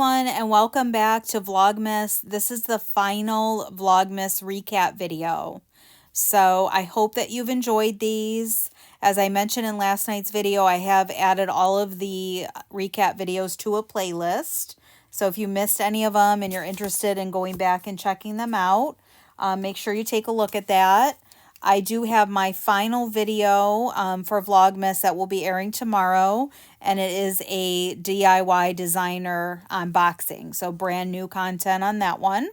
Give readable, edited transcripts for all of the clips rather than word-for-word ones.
And welcome back to Vlogmas. This is the final Vlogmas recap video. So I hope that you've enjoyed these. As I mentioned in last night's video, I have added all of the recap videos to a playlist. So if you missed any of them and you're interested in going back and checking them out, make sure you take a look at that. I do have my final video for Vlogmas that will be airing tomorrow, and it is a DIY designer unboxing, so brand new content on that one.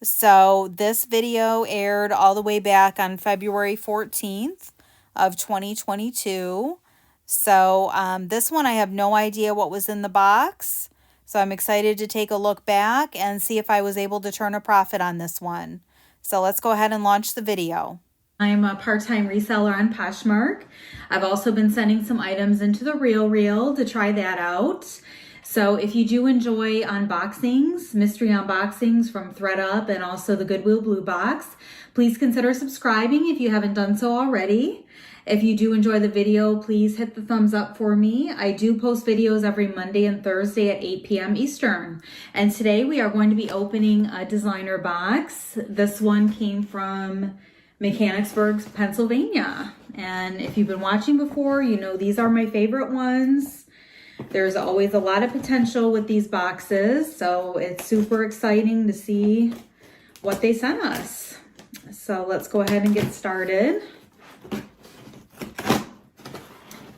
So this video aired all the way back on February 14th of 2022. So this one I have no idea what was in the box, so I'm excited to take a look back and see if I was able to turn a profit on this one. So let's go ahead and launch the video. I'm a part-time reseller on Poshmark. I've also been sending some items into the RealReal to try that out. So if you do enjoy unboxings, mystery unboxings from ThredUP and also the Goodwill Blue Box, please consider subscribing if you haven't done so already. If you do enjoy the video, please hit the thumbs up for me. I do post videos every Monday and Thursday at 8 p.m. Eastern. And today we are going to be opening a designer box. This one came from Mechanicsburg, Pennsylvania. And if you've been watching before, you know these are my favorite ones. There's always a lot of potential with these boxes, so it's super exciting to see what they sent us. So let's go ahead and get started.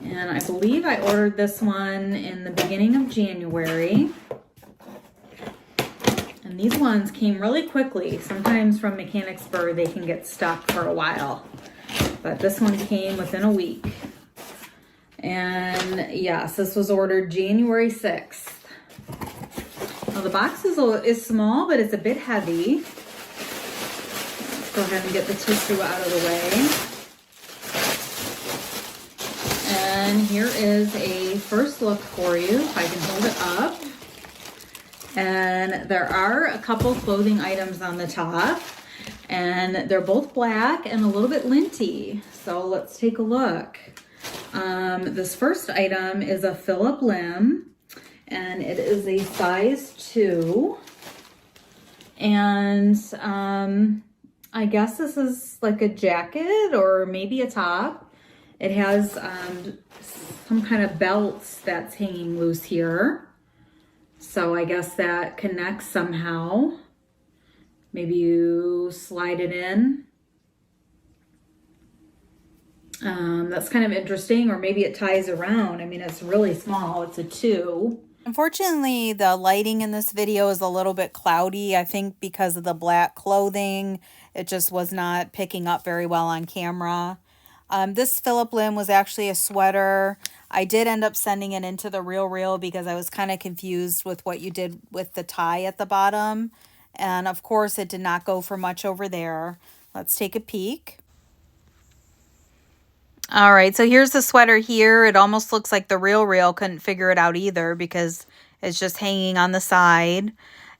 And I believe I ordered this one in the beginning of January. And these ones came really quickly. Sometimes from Mechanicsburg, they can get stuck for a while. But this one came within a week. And yes, this was ordered January 6th. Now the box is small, but it's a bit heavy. Let's go ahead and get the tissue out of the way. And here is a first look for you, if I can hold it up. And there are a couple clothing items on the top, and they're both black and a little bit linty. So let's take a look. This first item is a fill-up limb, and it is a size 2. And I guess this is like a jacket or maybe a top. It has some kind of belts that's hanging loose here. So I guess that connects somehow. Maybe you slide it in. That's kind of interesting, or maybe it ties around. I mean, it's really small. It's a 2. Unfortunately, the lighting in this video is a little bit cloudy. I think because of the black clothing, it just was not picking up very well on camera. This Phillip limb was actually a sweater. I did end up sending it into the RealReal because I was kind of confused with what you did with the tie at the bottom. And of course, it did not go for much over there. Let's take a peek. All right, so here's the sweater here. It almost looks like the RealReal couldn't figure it out either because it's just hanging on the side.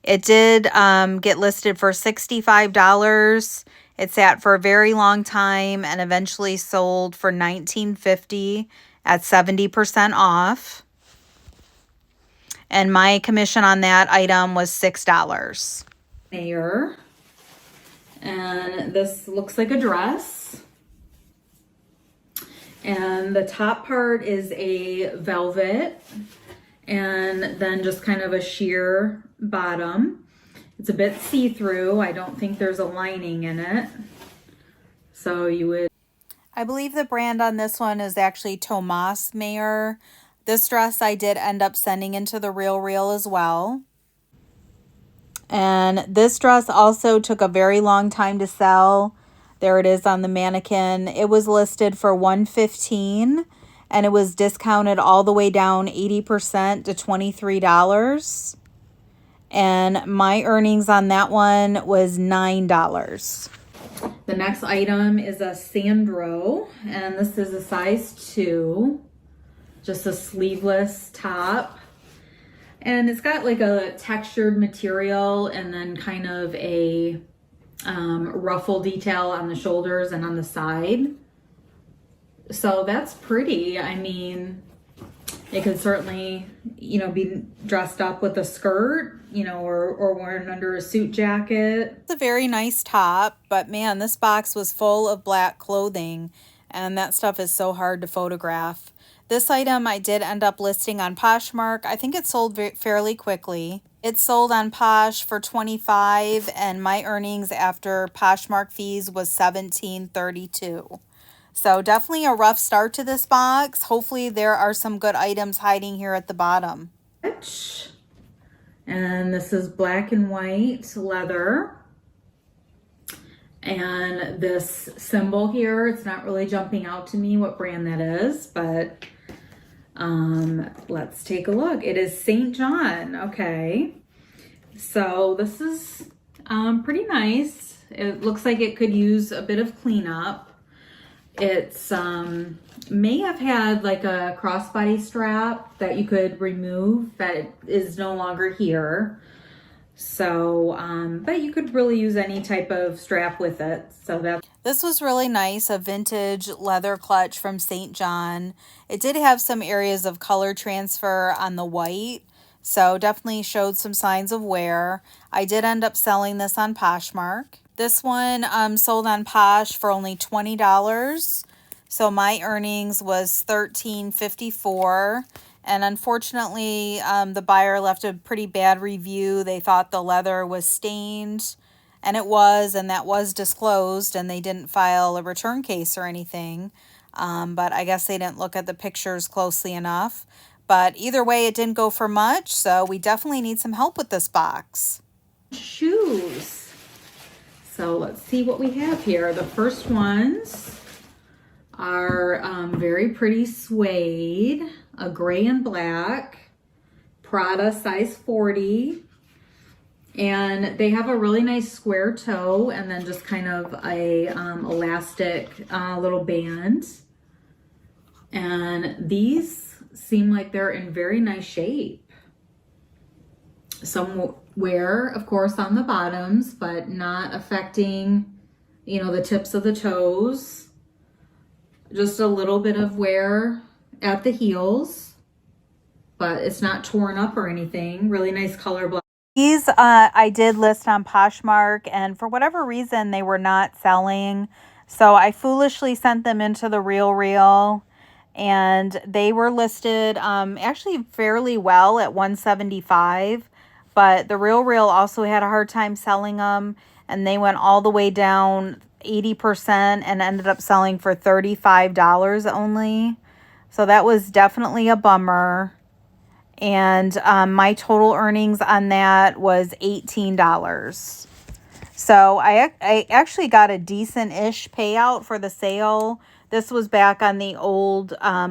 It did get listed for $65. It sat for a very long time and eventually sold for $19.50 at 70% off. And my commission on that item was $6. Maier. And this looks like a dress. And the top part is a velvet and then just kind of a sheer bottom. It's a bit see-through. I don't think there's a lining in it. So you would... I believe the brand on this one is actually Tomas Maier. This dress I did end up sending into the RealReal as well. And this dress also took a very long time to sell. There it is on the mannequin. It was listed for $115 and it was discounted all the way down 80% to $23. And my earnings on that one was $9. The next item is a Sandro, and this is a size 2. Just a sleeveless top. And it's got like a textured material and then kind of a ruffle detail on the shoulders and on the side. So that's pretty. I mean, It could certainly, you know, be dressed up with a skirt, you know, or worn under a suit jacket. It's a very nice top, but man, this box was full of black clothing, and that stuff is so hard to photograph. This item I did end up listing on Poshmark. I think it sold fairly quickly. It sold on Posh for $25, and my earnings after Poshmark fees was $17.32. So definitely a rough start to this box. Hopefully there are some good items hiding here at the bottom. And this is black and white leather. And this symbol here, it's not really jumping out to me what brand that is, but let's take a look. It is St. John. Okay. So this is pretty nice. It looks like it could use a bit of cleanup. It's may have had like a crossbody strap that you could remove that is no longer here. So, but you could really use any type of strap with it. So this was really nice, a vintage leather clutch from St. John. It did have some areas of color transfer on the white, so definitely showed some signs of wear. I did end up selling this on Poshmark. This one sold on Posh for only $20. So my earnings was $13.54. And unfortunately, the buyer left a pretty bad review. They thought the leather was stained, and it was, and that was disclosed, and they didn't file a return case or anything. But I guess they didn't look at the pictures closely enough. But either way, it didn't go for much, so we definitely need some help with this box. Shoes. So let's see what we have here. The first ones are very pretty suede, a gray and black, Prada size 40. And they have a really nice square toe and then just kind of a elastic little band. And these seem like they're in very nice shape. Some wear, of course, on the bottoms, but not affecting, you know, the tips of the toes. Just a little bit of wear at the heels, but it's not torn up or anything. Really nice color block. These I did list on Poshmark, and for whatever reason, they were not selling. So I foolishly sent them into the RealReal, and they were listed actually fairly well at $175. But the RealReal also had a hard time selling them, and they went all the way down 80% and ended up selling for $35 only. So that was definitely a bummer. And my total earnings on that was $18. So I actually got a decent-ish payout for the sale. This was back on the old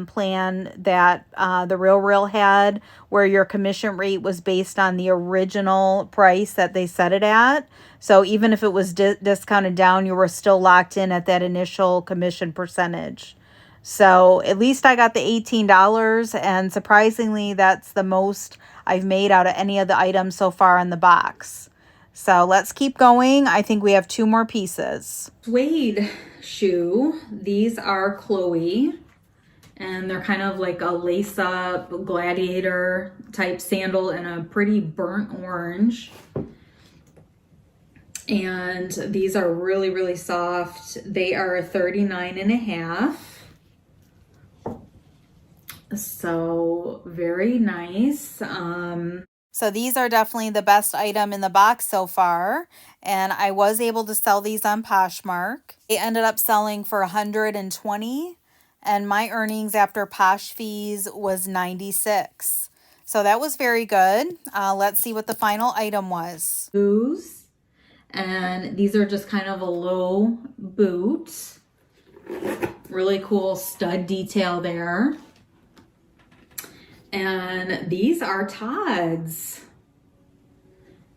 plan that the RealReal had, where your commission rate was based on the original price that they set it at. So even if it was discounted down, you were still locked in at that initial commission percentage. So at least I got the $18, and surprisingly, that's the most I've made out of any of the items so far in the box. So let's keep going. I think we have 2 more pieces. Suede shoe. These are Chloe, and they're kind of like a lace-up gladiator type sandal in a pretty burnt orange. And these are really, really soft. They are 39.5. So very nice. So these are definitely the best item in the box so far, and I was able to sell these on Poshmark. They ended up selling for $120, and my earnings after Posh fees was $96. So that was very good. Let's see what the final item was. Shoes, and these are just kind of a low boot. Really cool stud detail there. And these are Todd's,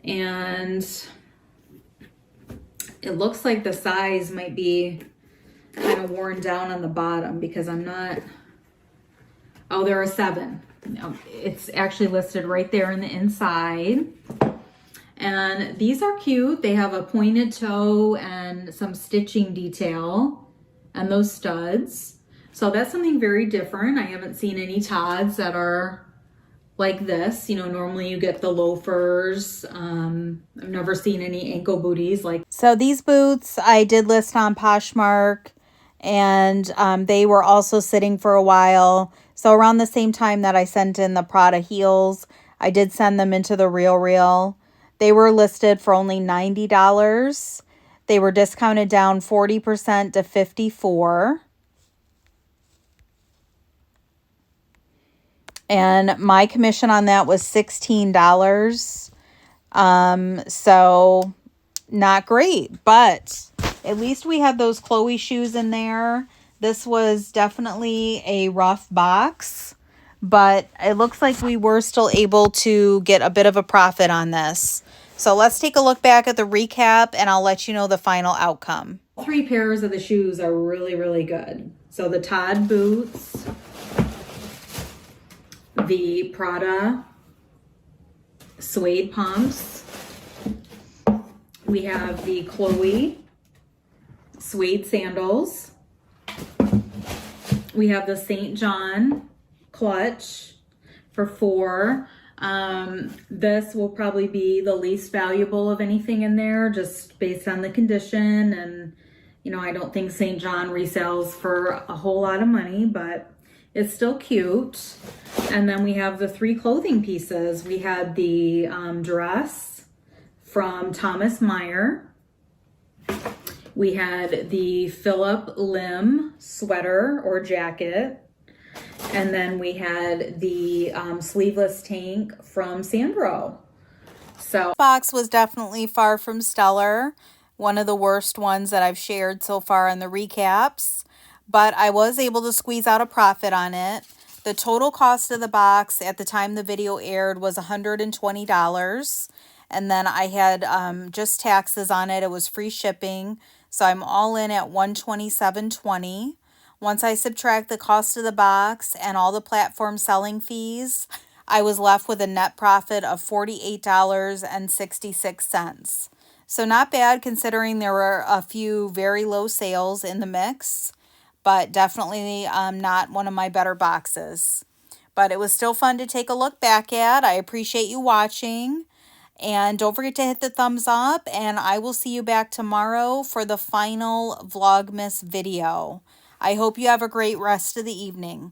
and it looks like the size might be kind of worn down on the bottom because I'm not, oh, there are 7. It's actually listed right there in the inside. And these are cute. They have a pointed toe and some stitching detail and those studs. So that's something very different. I haven't seen any Todds that are like this. You know, normally you get the loafers. I've never seen any ankle booties like. So these boots I did list on Poshmark, and they were also sitting for a while. So around the same time that I sent in the Prada heels, I did send them into the RealReal. They were listed for only $90. They were discounted down 40% to $54. And my commission on that was $16. So not great, but at least we had those Chloe shoes in there. This was definitely a rough box, but it looks like we were still able to get a bit of a profit on this. So let's take a look back at the recap, and I'll let you know the final outcome. All 3 pairs of the shoes are really, really good. So the Todd boots, the Prada suede pumps, we have the Chloe suede sandals, we have the St. John clutch for $4. This will probably be the least valuable of anything in there, just based on the condition. And, you know, I don't think St. John resells for a whole lot of money, but it's still cute. And then we have the 3 clothing pieces. We had the dress from Tomas Maier. We had the Philip Lim sweater or jacket. And then we had the sleeveless tank from Sandro. So box was definitely far from stellar. One of the worst ones that I've shared so far in the recaps. But I was able to squeeze out a profit on it. The total cost of the box at the time the video aired was $120. And then I had just taxes on it. It was free shipping. So I'm all in at $127.20. Once I subtract the cost of the box and all the platform selling fees, I was left with a net profit of $48.66. So not bad considering there were a few very low sales in the mix, but definitely not one of my better boxes. But it was still fun to take a look back at. I appreciate you watching. And don't forget to hit the thumbs up, and I will see you back tomorrow for the final Vlogmas video. I hope you have a great rest of the evening.